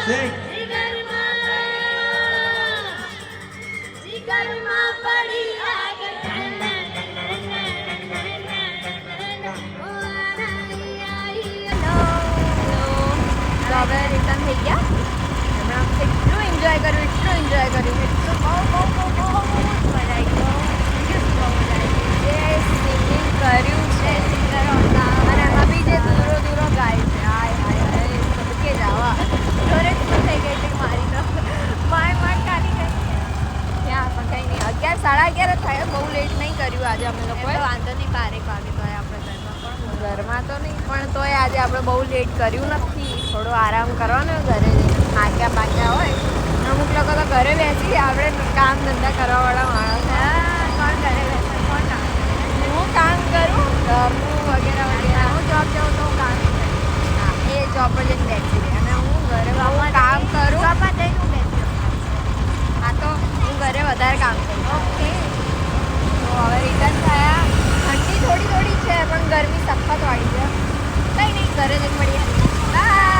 હવે રિટર્ન થઈ ગયા. હમણાં એટલું એન્જોય કર્યું, એટલું એન્જોય કર્યું, એટલું બહુ મજા આવી ગઈ. જે સિંગિંગ કર્યું છે અને એમાં બી જે દૂરો દૂરો ગાય છે, હાય હાય હાય સબકે જાવા જોરે થઈ ગઈ હતી મારી તો માંડ કાઢી ગઈ ત્યાં. પણ કંઈ નહીં, 11 સાડા 11 થાય, બહુ લેટ નહીં કર્યું આજે અમે લોકોએ. વાંધો નહીં, 12 વાગે તો આપણે ઘરમાં તો નહીં, પણ તોય આજે આપણે બહુ લેટ કર્યું નથી. થોડો આરામ કરવાનો, ઘરે આગ્યા પાગ્યા હોય. અમુક લોકો તો ઘરે બેસી, આપણે કામ ધંધા કરવાવાળા માણસ. કોણ ઘરે બેસે, કોણ કામ કરે? હું કામ કરું ઘરનું વગેરે વગેરે. હું જોબ જાઉં તો હું કામ કરું. હા, એ જોબ પર જઈને બેસી રહી અને હું ઘરે કામ કરું. જોબમાં જઈને હું બેસી રહું. હા, તો હું ઘરે વધારે કામ કરું. ઓકે, તો હવે રિટર્ન થયા. ઠંડી થોડી થોડી છે, પણ ગરમી સખત વાળી છે. કંઈ નહીં, ઘરે જઈને મળીએ. બાય.